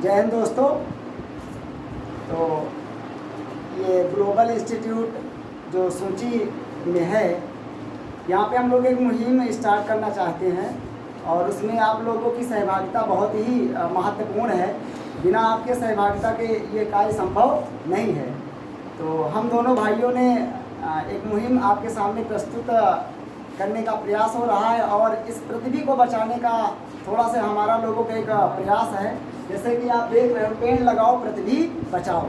जय हिंद दोस्तों। तो ये ग्लोबल इंस्टीट्यूट जो सूची में है, यहाँ पे हम लोग एक मुहिम स्टार्ट करना चाहते हैं और उसमें आप लोगों की सहभागिता बहुत ही महत्वपूर्ण है। बिना आपके सहभागिता के ये कार्य संभव नहीं है। तो हम दोनों भाइयों ने एक मुहिम आपके सामने प्रस्तुत करने का प्रयास हो रहा है और इस पृथ्वी को बचाने का थोड़ा सा हमारा लोगों का एक प्रयास है। जैसे कि आप देख रहे हो, पेड़ लगाओ पृथ्वी बचाओ।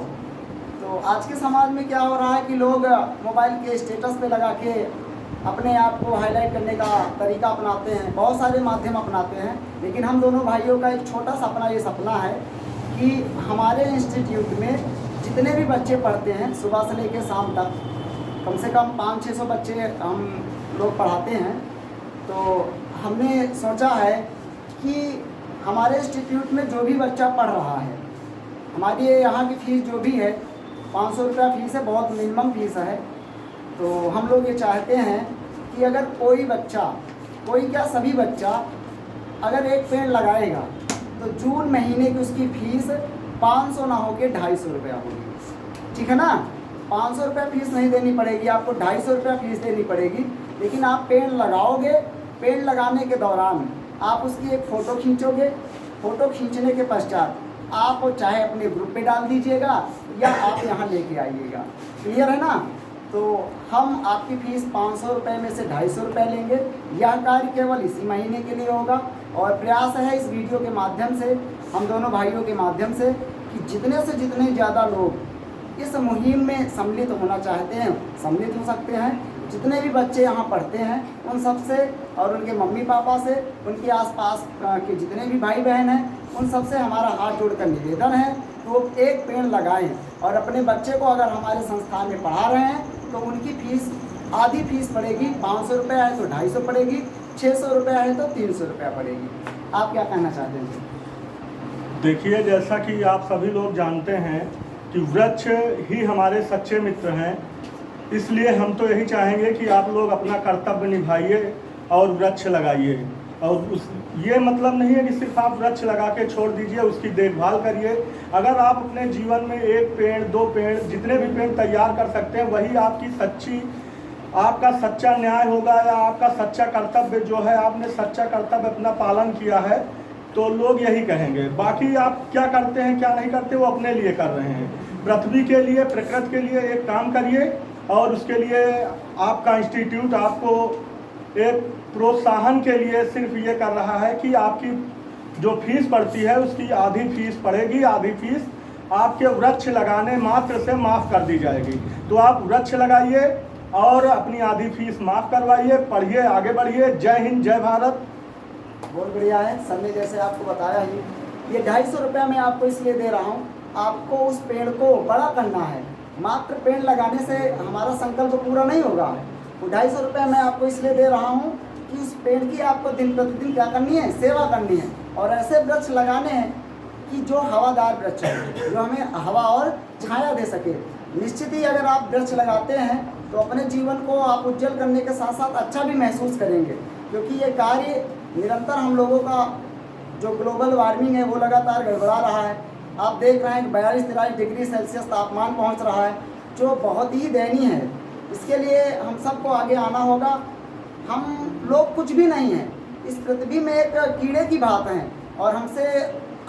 तो आज के समाज में क्या हो रहा है कि लोग मोबाइल के स्टेटस पे लगा के अपने आप को हाईलाइट करने का तरीका अपनाते हैं, बहुत सारे माध्यम अपनाते हैं। लेकिन हम दोनों भाइयों का एक छोटा सा अपना ये सपना है कि हमारे इंस्टीट्यूट में जितने भी बच्चे पढ़ते हैं, सुबह से लेकर शाम तक कम से कम 500-600 बच्चे हम लोग पढ़ाते हैं। तो हमने सोचा है कि हमारे इंस्टीट्यूट में जो भी बच्चा पढ़ रहा है, हमारी यहाँ की फ़ीस जो भी है 500 रुपया फ़ीस है, बहुत मिनिमम फ़ीस है। तो हम लोग ये चाहते हैं कि अगर कोई बच्चा, कोई क्या सभी बच्चा अगर एक पेड़ लगाएगा तो जून महीने की उसकी फ़ीस 500 ना होकर 250 रुपया होगी। ठीक है ना? 500 रुपया फ़ीस नहीं देनी पड़ेगी आपको, 250 रुपया फ़ीस देनी पड़ेगी। लेकिन आप पेड़ लगाओगे, पेड़ लगाने के दौरान आप उसकी एक फ़ोटो खींचोगे। फ़ोटो खींचने के पश्चात आप चाहे अपने ग्रुप पे डाल दीजिएगा या आप यहाँ लेके आइएगा। क्लियर है ना? तो हम आपकी फ़ीस 500 रुपये में से 250 रुपये लेंगे। यह कार्य केवल इसी महीने के लिए होगा और प्रयास है इस वीडियो के माध्यम से, हम दोनों भाइयों के माध्यम से, कि जितने से जितने ज़्यादा लोग इस मुहिम में सम्मिलित होना चाहते हैं सम्मिलित हो सकते हैं। जितने भी बच्चे यहाँ पढ़ते हैं उन सब से और उनके मम्मी पापा से, उनके आसपास के जितने भी भाई बहन हैं, उन सब से हमारा हाथ जोड़कर निवेदन है तो एक पेड़ लगाएं। और अपने बच्चे को अगर हमारे संस्थान में पढ़ा रहे हैं तो उनकी फ़ीस आधी फ़ीस पड़ेगी। 500 रुपये है तो 250 पड़ेगी, 600 रुपये है तो 300 रुपया पड़ेगी। आप क्या कहना चाहते हैं? देखिए, जैसा कि आप सभी लोग जानते हैं कि वृक्ष ही हमारे सच्चे मित्र हैं, इसलिए हम तो यही चाहेंगे कि आप लोग अपना कर्तव्य निभाइए और वृक्ष लगाइए। और ये मतलब नहीं है कि सिर्फ आप वृक्ष लगा के छोड़ दीजिए, उसकी देखभाल करिए। अगर आप अपने जीवन में 1 पेड़ 2 पेड़ जितने भी पेड़ तैयार कर सकते हैं, वही आपका सच्चा न्याय होगा या आपका सच्चा कर्तव्य जो है, आपने सच्चा कर्तव्य अपना पालन किया है तो लोग यही कहेंगे। बाकी आप क्या करते हैं क्या नहीं करते वो अपने लिए कर रहे हैं। पृथ्वी के लिए, प्रकृति के लिए एक काम करिए और उसके लिए आपका इंस्टीट्यूट आपको एक प्रोत्साहन के लिए सिर्फ ये कर रहा है कि आपकी जो फीस पड़ती है उसकी आधी फीस पड़ेगी, आधी फीस आपके वृक्ष लगाने मात्र से माफ़ कर दी जाएगी। तो आप वृक्ष लगाइए और अपनी आधी फीस माफ़ करवाइए, पढ़िए, आगे बढ़िए। जय हिंद, जय भारत। बहुत बढ़िया है। सर ने जैसे आपको बताया ही, ये 250 रुपया मैं आपको इसलिए दे रहा हूँ, आपको उस पेड़ को बड़ा करना है। मात्र पेड़ लगाने से हमारा संकल्प पूरा नहीं होगा। वो 250 रुपया मैं आपको इसलिए दे रहा हूँ कि उस पेड़ की आपको दिन प्रतिदिन क्या करनी है, सेवा करनी है। और ऐसे वृक्ष लगाने हैं कि जो हवादार वृक्ष है, जो हमें हवा और छाया दे सके। निश्चित ही अगर आप वृक्ष लगाते हैं तो अपने जीवन को आप उज्जवल करने के साथ साथ अच्छा भी महसूस करेंगे, क्योंकि ये कार्य निरंतर हम लोगों का जो ग्लोबल वार्मिंग है वो लगातार गड़बड़ा रहा है। आप देख रहे हैं 42-43 डिग्री सेल्सियस तापमान पहुंच रहा है, जो बहुत ही दयनीय है। इसके लिए हम सबको आगे आना होगा। हम लोग कुछ भी नहीं हैं, इस पृथ्वी में एक कीड़े की बात हैं और हमसे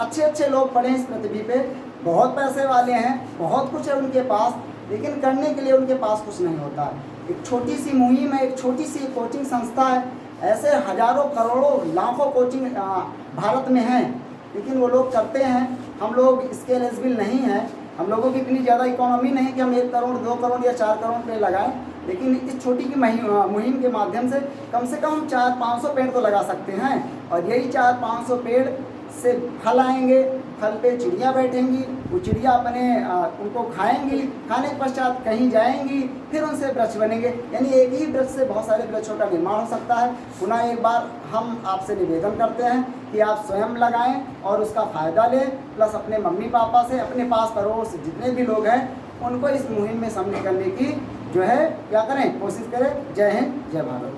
अच्छे लोग पड़े हैं इस पृथ्वी पे। बहुत पैसे वाले हैं, बहुत कुछ है उनके पास, लेकिन करने के लिए उनके पास कुछ नहीं होता। एक छोटी सी मुहिम है, एक छोटी सी कोचिंग संस्था है। ऐसे हजारों करोड़ों लाखों कोचिंग भारत में हैं, लेकिन वो लोग करते हैं। हम लोग इसके एलिजिबल नहीं हैं। हम लोगों की इतनी ज़्यादा इकोनॉमी नहीं कि हम 1 करोड़ 2 करोड़ या 4 करोड़ पे लगाएं। लेकिन इस छोटी की मुहिम के माध्यम से कम 400-500 पेड़ तो लगा सकते हैं। और यही 400-500 पेड़ से फल आएंगे, फल पे चिड़िया बैठेंगी, वो चिड़िया अपने उनको खाएंगी, खाने के पश्चात कहीं जाएंगी, फिर उनसे वृक्ष बनेंगे। यानी एक ही वृक्ष से बहुत सारे वृक्षों का निर्माण हो सकता है। पुनः एक बार हम आपसे निवेदन करते हैं कि आप स्वयं लगाएं और उसका फ़ायदा लें, प्लस अपने मम्मी पापा से, अपने पास पड़ोस जितने भी लोग हैं उनको इस मुहिम में शामिल करने की जो है क्या करें, कोशिश करें। जय हिंद, जय भारत।